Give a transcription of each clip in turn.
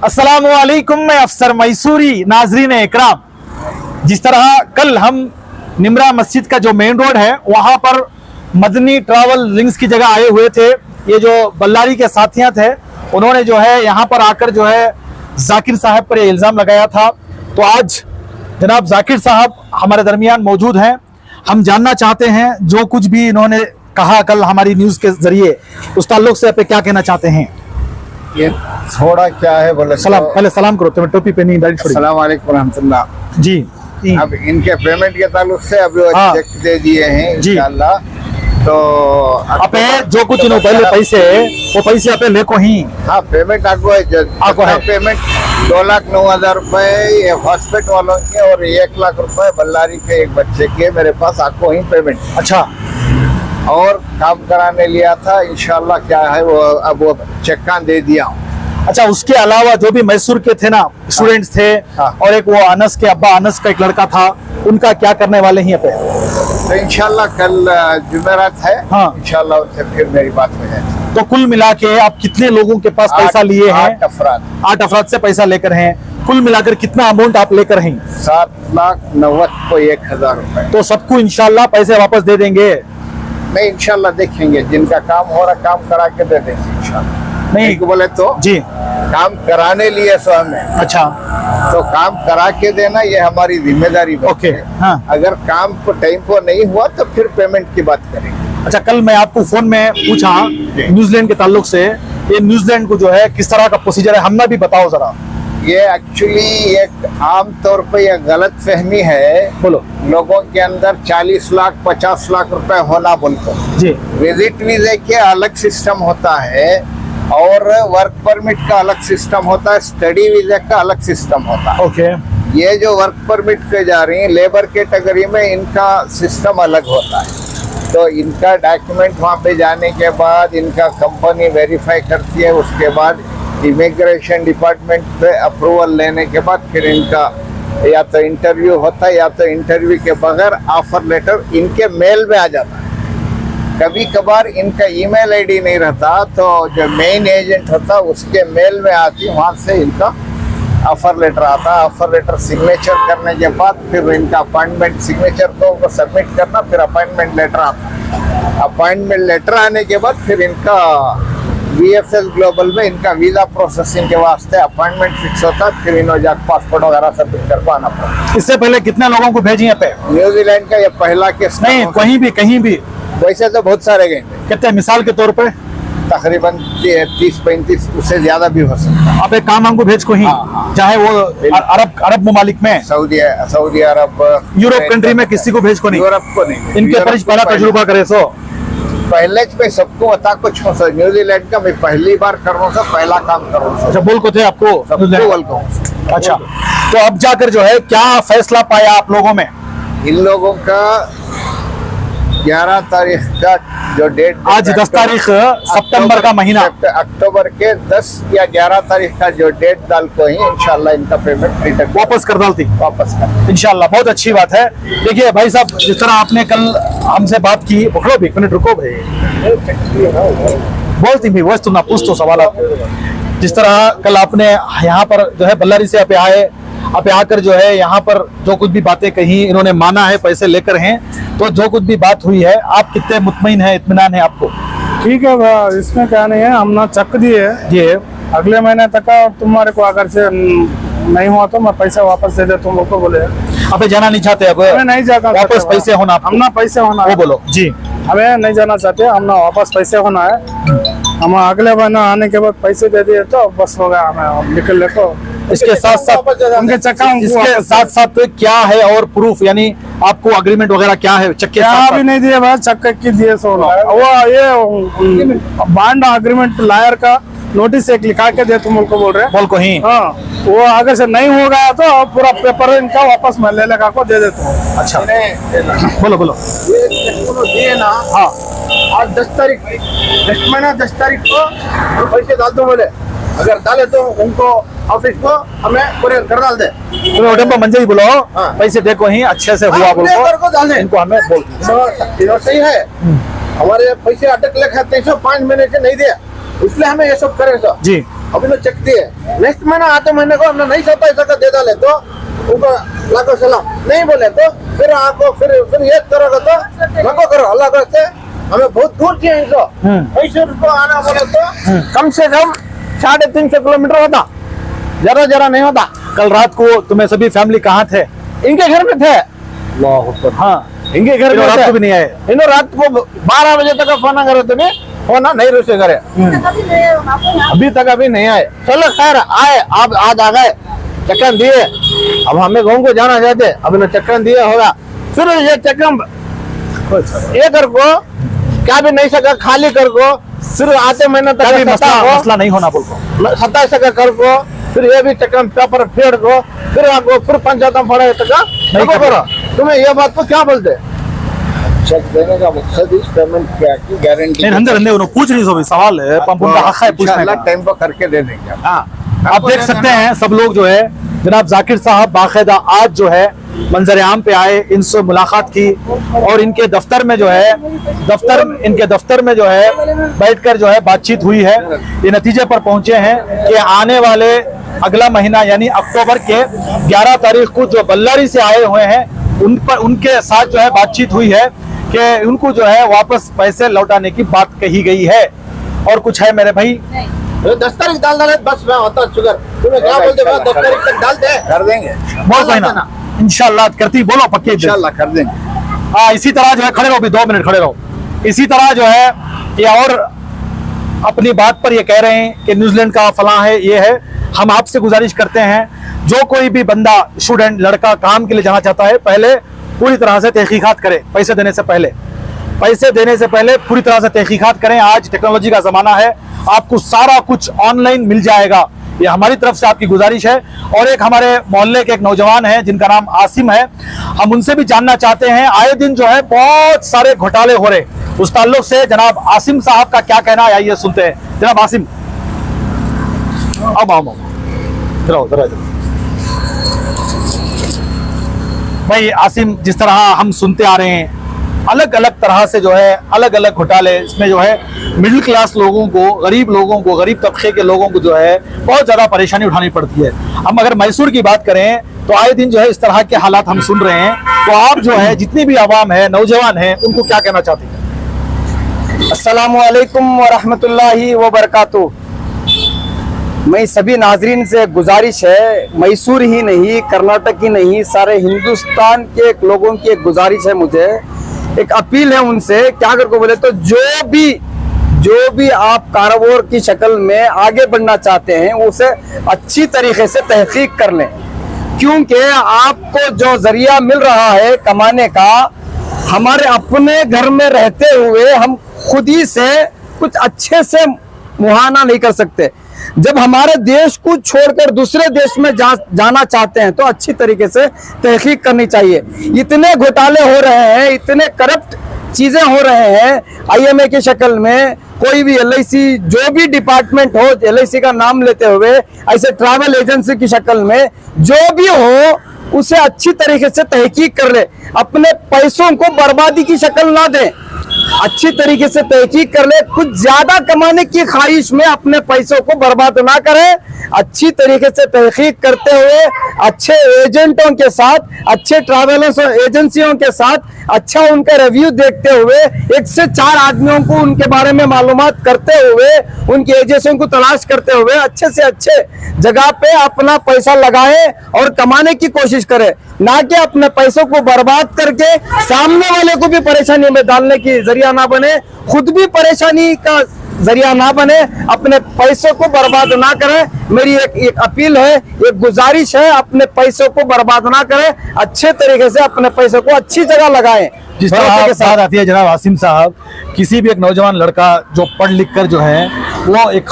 अस्सलामुअलैकुम, मैं अफसर मैसूरी। नाजरीन इकराम, जिस तरह कल हम निमरा मस्जिद का जो मेन रोड है वहां पर मदनी ट्रैवल लिंक्स की जगह आए हुए थे। ये जो बल्लारी के साथियां थे उन्होंने जो है यहाँ पर आकर जो है जाकिर साहब पर ये इल्ज़ाम लगाया था। तो आज जनाब जाकिर साहब हमारे दरमियान मौजूद हैं। हम जानना चाहते हैं जो कुछ भी इन्होंने कहा कल हमारी न्यूज़ के जरिए, उस ताल्लुक से आप क्या कहना चाहते हैं? ये थोड़ा क्या है बोले सलाम, पहले सलाम करो। तुम्हें टोपी पहनी, दाढ़ी छोड़ी। अस्सलाम वालेकुम रहमतुल्लाह जी। अब इनके पेमेंट के ताल्लुक से अभी वो हाँ। चेक दे दिए हैं जी। इंशाल्लाह। तो आपे जो कुछ इन्होंने पहले पैसे वो पैसे आपे लेको ही। हाँ, पेमेंट आपको आपको है। पेमेंट 2,09,000 रुपए ये हॉस्पिटल वालों के और 1 लाख रुपए बल्लारी के एक बच्चे के मेरे पास आपको ही पेमेंट। अच्छा, और काम कराने लिया था, इंशाल्लाह क्या है वो अब वो चेक दे दिया हूँ। अच्छा, उसके अलावा जो भी मैसूर के थे ना स्टूडेंट्स थे, हाँ। और एक वो अनस के अब्बा अनस का एक लड़का था, उनका क्या करने वाले हैं पे? तो इंशाल्लाह कल जुमेरात है। हाँ। इंशाल्लाह उनसे फिर मेरी बात हो जाएगी। तो कुल मिला के आप कितने लोगों के पास पैसा लिए हैं? 8 अफराद। 8 अफराद से पैसा लेकर हैं। कुल मिलाकर कितना अमाउंट आप लेकर हैं? 7,90,000 रुपए। तो सबको इंशाल्लाह पैसे वापस दे देंगे? नहीं, इंशाल्लाह देखेंगे, जिनका काम हो रहा काम करा के दे देंगे इंशाल्लाह। नहीं बोले तो जी। काम कराने लिए सो हमें, अच्छा, तो काम करा के देना ये हमारी जिम्मेदारी बनती ओके, है। हाँ। अगर काम को टाइम को नहीं हुआ तो फिर पेमेंट की बात करेंगे। अच्छा, कल मैं आपको फोन में पूछा न्यूजीलैंड के ताल्लुक से, ये न्यूजीलैंड को जो है किस तरह का प्रोसीजर है, हमें भी बताओ जरा। ये एक्चुअली एक आम तौर पे ये गलत फहमी है बोलो लोगों के अंदर 40 लाख 50 लाख रुपए होना बोलकर। जी। विजिट वीजे के अलग सिस्टम होता है और वर्क परमिट का अलग सिस्टम होता है, स्टडी वीजा का अलग सिस्टम होता है। ओके। ये जो वर्क परमिट पे जा रही है लेबर कैटेगरी में, इनका सिस्टम अलग होता है। तो इनका डॉक्यूमेंट वहाँ पे जाने के बाद इनका कंपनी वेरीफाई करती है, उसके बाद इमिग्रेशन डिपार्टमेंट पे अप्रूवल लेने के बाद फिर इनका या तो इंटरव्यू होता है या तो इंटरव्यू के बगैर ऑफर लेटर इनके मेल में आ जाता है। कभी कभार इनका ईमेल आईडी नहीं रहता, तो जो मेन एजेंट होता उसके मेल में आती, वहाँ से इनका ऑफर लेटर आता। ऑफर लेटर सिग्नेचर करने के बाद फिर इनका अपॉइंटमेंट सिग्नेचर को सबमिट करना, फिर अपॉइंटमेंट लेटर आता। अपॉइंटमेंट लेटर आने के बाद फिर इनका VFS ग्लोबल में इनका वीजा प्रोसेसिंग के वास्ते अपॉइंटमेंट फिक्स होता है, फिर इन्होंने जाकर पासपोर्ट वगैरह सबमिट करवाना पड़ता। इससे पहले कितने लोगों को भेजी है पे? न्यूजीलैंड का ये पहला केस नहीं, कहीं भी वैसे तो बहुत सारे गए, कितने? मिसाल के तौर पे तकरीबन 30-35, उससे ज्यादा भी हो सकता है। आप एक काम हमको भेज को ही, हाँ। चाहे वो अरब ममालिक में, सऊदी अरब, यूरोप कंट्री में, किसी को भेज को नहीं। यूरोप को नहीं। इनके यूरोप पहला को तजुर्बा करे सो पहले में सबको बता कुछ हो सर, न्यूजीलैंड का मैं पहली बार कर रहा हूँ, पहला काम कर रहा हूँ। अच्छा, बोल को थे आपको? सबको वेलकम। अच्छा, तो अब जाकर जो है क्या फैसला पाया आप लोगों में? इन लोगों का 11 तारीख का जो डेट, आज 10 तारीख सितंबर का महीना, अक्टूबर के 10 या 11 तारीख का जो डेट डाल को ही इंशाल्लाह इनका पेमेंट रिटर्न वापस कर डालती वापस कर इंशाल्लाह। बहुत अच्छी बात है। देखिए भाई साहब, जिस तरह आपने कल हमसे बात की, पकड़ो भी, एक मिनट रुको भाई, बोलती भी वस्तु ना पूछ तो सवाल। जिस तरह कल आपने यहाँ पर जो है बल्लारी से आप आए, आप आकर जो है यहाँ पर जो कुछ भी बातें कही, इन्होंने माना है, पैसे लेकर हैं, तो जो कुछ भी बात हुई है आप कितने मुतमईन है, इत्मीनान है आपको? ठीक है भाई, इसमें क्या नहीं है, हमने चक दिए ये अगले महीने तक का। तुम्हारे को अगर से नहीं हुआ तो मैं पैसा वापस दे दे, तुम लोग को बोले। अब जाना नहीं चाहते? अब हमें नहीं जाना वापस चाहते, पैसे होना, हमना पैसे होना, वो बोलो जी। हमें नहीं जाना चाहते, हमना वापस पैसे होना है। हम अगले महीने आने के बाद पैसे दे दिए तो बस हो गया, हमें निकल ले। तो इसके साथ साथ उनके चक्का इसके साथ साथ क्या है और प्रूफ, यानी आपको अग्रीमेंट वगैरह क्या है? चक्के क्या भी नहीं दिए भाई, चक्के की दिए सो वो ये बॉन्ड अग्रीमेंट लायर का नोटिस एक लिखा के दे, तुम को बोल रहे बोल को ही। हाँ, वो आगे से नहीं हो गया तो पूरा पेपर इनका वापस मैं ले लगा को दे देता हूँ। अच्छा, बोलो बोलो। दिए ना। हाँ, आज 10 तारीख, नेक्स्ट महीना 10 तारीख को पैसे डाल दो बोले, अगर डाले तो उनको ऑफिस को हमें कुरियर कर डाल दे। तुम्हें होटल पर मंजे ही बोलो, हाँ। पैसे देखो ही अच्छे से हुआ बोलो, डाल दे इनको हमें बोल। सही है, हमारे पैसे अटक ले खाते 5 महीने से नहीं दिया, इसलिए हमें ये सब करे तो जी। अभी तो चेक दिए, नेक्स्ट महीना आते महीने को हमने नहीं चाहता ऐसा का दे डाले तो उनको लाखों सलाम, नहीं बोले तो फिर आपको फिर ये करोगे तो नको करो, अल्लाह को से हमें बहुत दूर चाहिए इनको। मैसूर को आना बोले तो कम से कम 350 किलोमीटर होता, जरा नहीं होता। कल रात को तुम्हें सभी फैमिली कहाँ थे? इनके घर में थे, हाँ, इनके घर में रात थे। को भी नहीं आए। इन्हों रात को 12 बजे तक फोन करे तो भी फोन नहीं रिसीव करे, अभी तक अभी नहीं आए। चलो खैर आए, आप आज आ गए, चक्कर दिए, अब हमें गाँव को जाना चाहते, अब इन्हें चक्कर दिए होगा, फिर ये चक्कर ये कर को क्या भी नहीं सका, खाली कर को फिर आते महीने क्या भी तक मसला नहीं होना बोल को 27 का कर को, फिर ये भी चक्कर पेपर फेड़ को, फिर आपको फिर पंचायत में पड़े तक नहीं करो। तुम्हें ये बात को क्या बोलते? चेक देने का मकसद इस पेमेंट क्या की गारंटी नहीं, अंदर अंदर उन्होंने पूछ रही सभी सवाल है, पंप उनका हक है पूछने का। टाइम पर करके दे देंगे। हाँ, आप देख सकते हैं सब लोग जो है, जनाब जाकिर साहब बाकायदा आज जो है मंजर आम पे आए, इनसे मुलाकात की और इनके दफ्तर में जो है इनके दफ्तर में जो है बैठकर जो है बातचीत हुई है। ये नतीजे पर पहुंचे हैं कि आने वाले अगला महीना यानी अक्टूबर के 11 तारीख को जो बल्लारी से आए हुए हैं उनके साथ जो है बातचीत हुई है कि उनको जो है वापस पैसे लौटाने की बात कही गई है। और कुछ है मेरे भाई? 10 तारीख डाल डाले बस मैं होता शुगर। तुम्हें क्या बोलते? 10 तारीख तक डाल दे, कर देंगे, बोल कोई ना, इंशाल्लाह करती, बोलो पक्के इंशाल्लाह कर देंगे। हाँ, इसी तरह जो है खड़े रहो, भी 2 मिनट खड़े रहो। इसी तरह जो है ये और अपनी बात पर ये कह रहे हैं कि न्यूजीलैंड का फलां है, ये है। हम आपसे गुजारिश करते हैं जो कोई भी बंदा, स्टूडेंट, लड़का काम के लिए जाना चाहता है, पहले पूरी तरह से तहकीकात करे। पैसे देने से पहले पूरी तरह से तहकीकात करें। आज टेक्नोलॉजी का जमाना है, आपको सारा कुछ ऑनलाइन मिल जाएगा, ये हमारी तरफ से आपकी गुजारिश है। और एक हमारे मोहल्ले के एक नौजवान है जिनका नाम आसिम है, हम उनसे भी जानना चाहते हैं। आए दिन जो है बहुत सारे घोटाले हो रहे, उस ताल्लुक से जनाब आसिम साहब का क्या कहना है, आइए सुनते हैं। जनाब आसिम, आओ जरा भाई। आसिम, जिस तरह हम सुनते आ रहे हैं अलग अलग तरह से जो है अलग अलग घोटाले, इसमें जो है मिडिल क्लास लोगों को, गरीब तबके के लोगों को जो है बहुत ज़्यादा परेशानी उठानी पड़ती है। हम अगर मैसूर की बात करें तो आए दिन जो है इस तरह के हालात हम सुन रहे हैं, तो आप जो है जितनी भी आवाम है, नौजवान है, उनको क्या कहना चाहते हैं? अस्सलामु अलैकुम व रहमतुल्लाहि व बरकातुहू। मैं सभी नाजरीन से गुजारिश है, मैसूर ही नहीं, कर्नाटक ही नहीं, सारे हिंदुस्तान के लोगों की एक गुजारिश है, मुझे एक अपील है उनसे। क्या करके बोले तो जो भी आप कारोबार की शक्ल में आगे बढ़ना चाहते हैं उसे अच्छी तरीके से तहकीक कर लें, क्योंकि आपको जो जरिया मिल रहा है कमाने का, हमारे अपने घर में रहते हुए हम खुद ही से कुछ अच्छे से मुहाना नहीं कर सकते। जब हमारे देश को छोड़कर दूसरे देश में जाना चाहते हैं तो अच्छी तरीके से तहकीक करनी चाहिए। इतने घोटाले हो रहे हैं, इतने करप्ट चीजें हो रहे हैं, IMA की शक्ल में, कोई भी LIC जो भी डिपार्टमेंट हो, LIC का नाम लेते हुए, ऐसे ट्रैवल एजेंसी की शक्ल में जो भी हो उसे अच्छी तरीके से तहकीक कर ले, अपने पैसों को बर्बादी की शक्ल ना दें, अच्छी तरीके से तहकीक कर ले। कुछ ज्यादा कमाने की ख्वाहिश में अपने पैसों को बर्बाद ना करें, अच्छी तरीके से तहकीक करते हुए अच्छे एजेंटों के साथ, अच्छे ट्रैवलर्स एजेंसियों के साथ अच्छा उनका रिव्यू देखते हुए 1 से 4 आदमियों को उनके बारे में मालूमात करते हुए, उनकी एजेंसियों को तलाश करते हुए अच्छे से अच्छे जगह पे अपना पैसा लगाएं और कमाने की कोशिश करें, ना कि अपने पैसों को बर्बाद करके सामने वाले को भी परेशानी में डालने की जरिया ना बने, खुद भी परेशानी का जरिया ना बने, अपने पैसों को बर्बाद ना करें। मेरी एक अपील है, एक गुजारिश है, अपने पैसों को बर्बाद ना करें, अच्छे तरीके से अपने पैसों को अच्छी जगह लगाएं। जिस तरह के साथ आती है जनाब आसिम साहब, किसी भी एक नौजवान लड़का जो पढ़ लिख कर जो है वो एक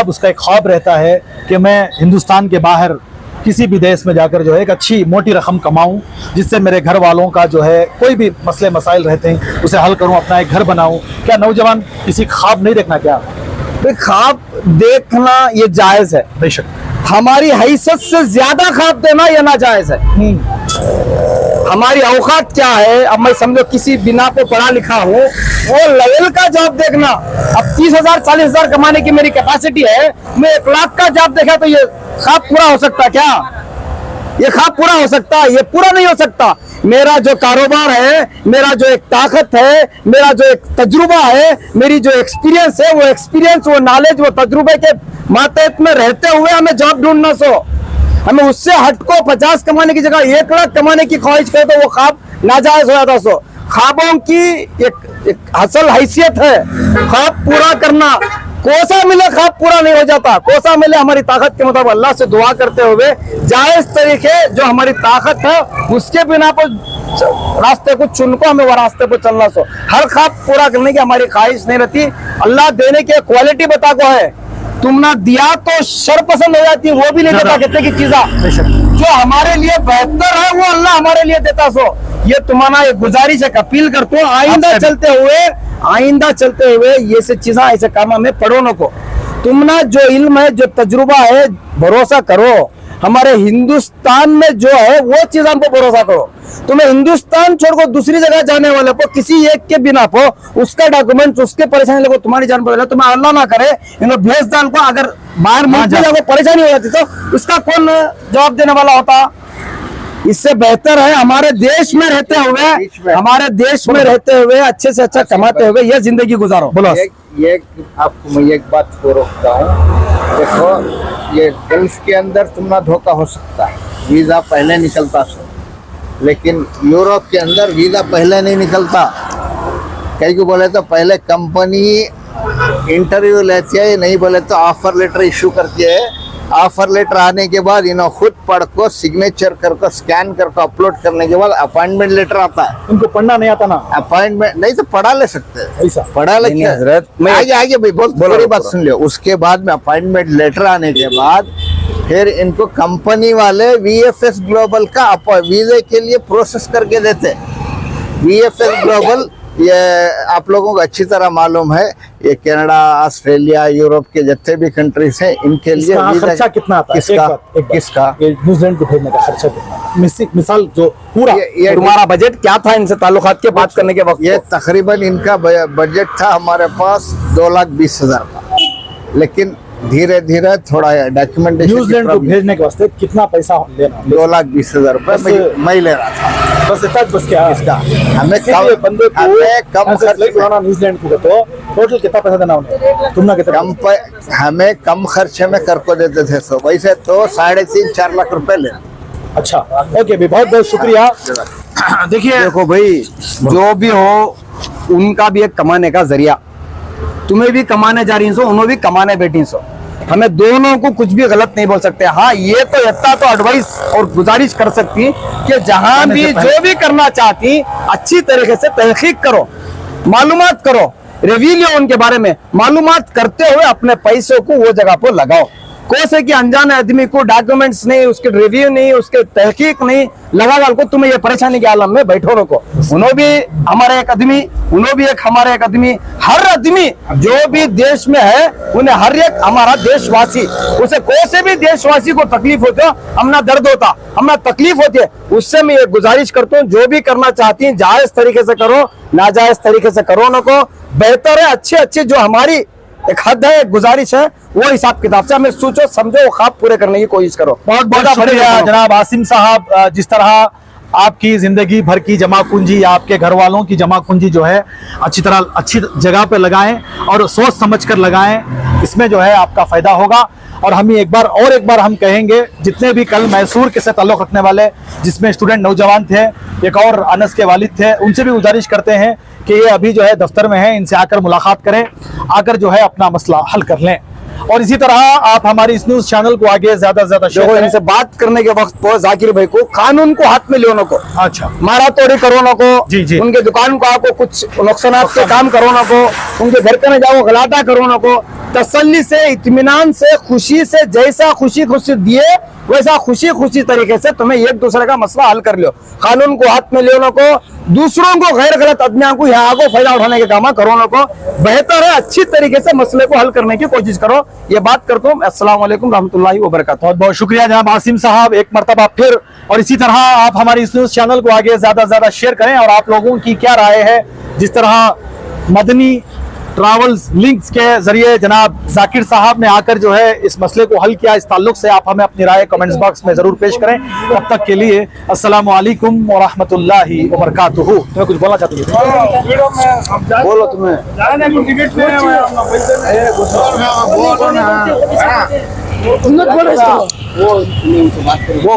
उसका एक ख्वाब रहता है कि मैं हिंदुस्तान के बाहर किसी भी देश में जाकर जो है एक अच्छी मोटी रकम कमाऊं, जिससे मेरे घर वालों का जो है कोई भी मसले मसाइल रहते हैं उसे हल करूं, अपना एक घर बनाऊं। क्या नौजवान किसी ख्वाब नहीं देखना? क्या ख्वाब देखना ये जायज है, बेशक, हमारी हैसियत से ज्यादा ख्वाब देना ये नाजायज है। हमारी औकात क्या है। अब मैं समझो किसी बिना पे पढ़ा लिखा हूँ, वो लेवल का जॉब देखना। अब 30,000 40,000 कमाने की मेरी कैपेसिटी है, मैं 1 लाख का जॉब देखा तो ये ख्वाब पूरा हो सकता क्या? ये ख्वाब पूरा हो सकता? ये पूरा नहीं हो सकता। मेरा जो कारोबार है, मेरा जो एक ताकत है, मेरा जो एक तजुर्बा है, मेरी जो एक्सपीरियंस है, वो एक्सपीरियंस, वो नॉलेज, वो तजुर्बे के मातहत में रहते हुए हमें जॉब ढूंढना। हमें उससे हट को 50 कमाने की जगह 1 लाख कमाने की ख्वाहिश करे तो वो ख्वाब नाजायज हो जाता। ख्वाबों की एक असल हैसियत है ख्वाब पूरा करना। कोसा मिले ख्वाब पूरा नहीं हो जाता, कोसा मिले हमारी ताकत के मुताबिक अल्लाह से दुआ करते हुए जायज तरीके जो हमारी ताकत है उसके बिना पर रास्ते को चुन को हमें वो रास्ते पर चलना। हर ख्वाब पूरा करने की हमारी ख्वाहिश नहीं रहती। अल्लाह देने की क्वालिटी बता को है, तुम ना दिया तो शर पसंद हो जाती है, वो भी नहीं देता कहते की चीजा जो हमारे लिए बेहतर है वो अल्लाह हमारे लिए देता। ये तुम्हारा एक गुजारिश है, अपील करते हो आइंदा चलते हुए ये से चीजें ऐसे काम में पढ़ो न को। तुम ना जो इल्म है, जो तजुर्बा है, भरोसा करो। हमारे हिंदुस्तान में जो है वो चीज हमको भरोसा करो। तुम्हें हिंदुस्तान छोड़कर दूसरी जगह जाने वाले को किसी एक के बिना को उसका डॉक्यूमेंट, उसके परेशानी लगो, तुम्हारी जान पड़ेगा। तुम्हें अल्लाह ना करे इन्होंने भेज डाल को अगर बाहर मुल्क में जाओ परेशानी हो जाती तो उसका कौन जवाब देने वाला होता? इससे बेहतर है हमारे देश में रहते हुए अच्छे से अच्छा कमाते हुए ये जिंदगी गुजारो। बोलो। ये आपको मैं एक बात को रोकता हूँ, देखो ये गल्फ के अंदर तुम्हारा धोखा हो सकता है, वीजा पहले निकलता लेकिन यूरोप के अंदर वीजा पहले नहीं निकलता। कई को बोले तो पहले कंपनी इंटरव्यू लेती है, नहीं बोले तो ऑफर लेटर इशू करती है। ऑफर लेटर आने के बाद इन्हों खुद पढ़ को सिग्नेचर करके स्कैन करके अपलोड करने के बाद अपॉइंटमेंट लेटर आता है। उनको पढ़ना नहीं आता ना? अपॉइंटमेंट नहीं तो पढ़ा ले सकते हैं, ऐसा पढ़ा ले हजरत। आगे भाई पूरी बात सुन लियो। उसके बाद में अपॉइंटमेंट लेटर आने के बाद फिर इनको कंपनी वाले VFS ग्लोबल का वीजे के लिए प्रोसेस करके देते। VFS ग्लोबल ये आप लोगों को अच्छी तरह मालूम है, ये कनाडा, ऑस्ट्रेलिया, यूरोप के जितने भी कंट्रीज हैं इनके लिए खर्चा कितना आता है? किसका ये न्यूजीलैंड को भेजने का खर्चा कितना? मिसाल जो पूरा ये तुम्हारा बजट क्या था इनसे ताल्लुकात के बात करने के वक्त? ये तकरीबन इनका बजट था हमारे पास 2,20,000 का, लेकिन धीरे धीरे थोड़ा डॉक्यूमेंटेशन न्यूजीलैंड को भेजने के वास्ते कितना पैसा लेना? 2,20,000 रुपए मैं ले रहा था। बस इतना बस क्या इसका हमें बंदे कम खर्च न्यूजीलैंड को तो टोटल कितना पैसा देना उन्हें? तुमने कितना हमें कम खर्चे में करको देते थे। सो वैसे तो 3.5-4 लाख रुपए ले। अच्छा ओके भाई, बहुत बहुत शुक्रिया। देखिए देखो भाई, जो भी हो उनका भी एक कमाने का जरिया, तुम्हें भी कमाने जा रही सो, उन्होंने भी कमाने बैठी सो। हमें दोनों को कुछ भी गलत नहीं बोल सकते। हाँ ये तो इतना तो एडवाइस और गुजारिश कर सकती कि जहां भी जो भी करना चाहती अच्छी तरीके से तहकीक करो, मालूमात करो, रिव्यू लियो उनके बारे में, मालूमात करते हुए अपने पैसों को वो जगह पर लगाओ। कोसे कि अनजाने आदमी को डॉक्यूमेंट्स नहीं, उसके रिव्यू नहीं, उसके तहकीक नहीं लगा डाल को तुम्हें ये परेशानी के आलम में बैठो रखो। उन्होंने भी हमारे एक आदमी, उन्होंने भी एक हमारे एक आदमी, हर आदमी जो भी देश में है उन्हें हर एक हमारा देशवासी, उसे कोसे भी देशवासी को तकलीफ होती है, हमना दर्द होता, हमना तकलीफ होती है, उससे मैं ये गुजारिश करता हूँ जो भी करना चाहती है जायज तरीके से करो, नाजायज तरीके से करो न को। बेहतर है अच्छे अच्छे जो हमारी एक हद है, एक गुजारिश है, वो हिसाब किताब से हमें सोचो समझो, वो ख्वाब पूरे करने की कोशिश करो। बहुत बहुत शुक्रिया जनाब आसिम साहब। जिस तरह आपकी जिंदगी भर की जमा पूंजी या आपके घर वालों की जमा पूंजी जो है अच्छी तरह अच्छी जगह पे लगाएं और सोच समझ कर लगाएं, इसमें जो है आपका फायदा होगा। और हम एक बार हम कहेंगे, जितने भी कल मैसूर के से ताल्लुक़ रखने वाले जिसमें स्टूडेंट नौजवान थे, एक और अनस के वालिद थे, उनसे भी गुजारिश करते हैं कि ये अभी जो है दफ्तर में हैं, इनसे आकर मुलाकात करें, आकर जो है अपना मसला हल कर लें। और इसी तरह आप हमारी इस न्यूज चैनल को आगे ज्यादा से ज्यादा शेयर करें। इनसे बात करने के वक्त तो जाकिर भाई को कानून को हाथ में लेने को, अच्छा मारा तोड़ी करो ना को, जी जी, उनके दुकान को आपको कुछ नुकसानात के काम करो ना को, उनके घर पे न जाओ गलाटा करो ना को, तसल्ली से, इत्मीनान से, खुशी से, जैसा खुशी दिए वैसा खुशी तरीके से तुम्हें एक दूसरे का मसला हल कर लो। कानून को हाथ में लेने को, दूसरों को गैर गलत आदमियों को यहाँ को फायदा उठाने के काम कोरोना को बेहतर है अच्छी तरीके से मसले को हल करने की कोशिश करो। ये बात करता हूँ। अस्सलाम वालेकुम रहमतुल्लाहि व बरकातहू। बहुत बहुत शुक्रिया जनाब आसिम साहब, एक मरतबा फिर। और इसी तरह आप हमारी इस न्यूज चैनल को आगे ज्यादा से ज्यादा शेयर करें। और आप लोगों की क्या राय है, जिस तरह मदनी ट्रैवल्स लिंक्स के जरिए जनाब जाकिर साहब ने आकर जो है इस मसले को हल किया, इस ताल्लुक से आप हमें अपनी राय कमेंट्स बॉक्स में जरूर पेश करें। तब तक के लिए अस्सलामु अलैकुम व रहमतुल्लाहि व बरकातहू। तुम्हें कुछ बोलना चाहती हो? बोलो तुम्हें जाने को टिकट नहीं है वो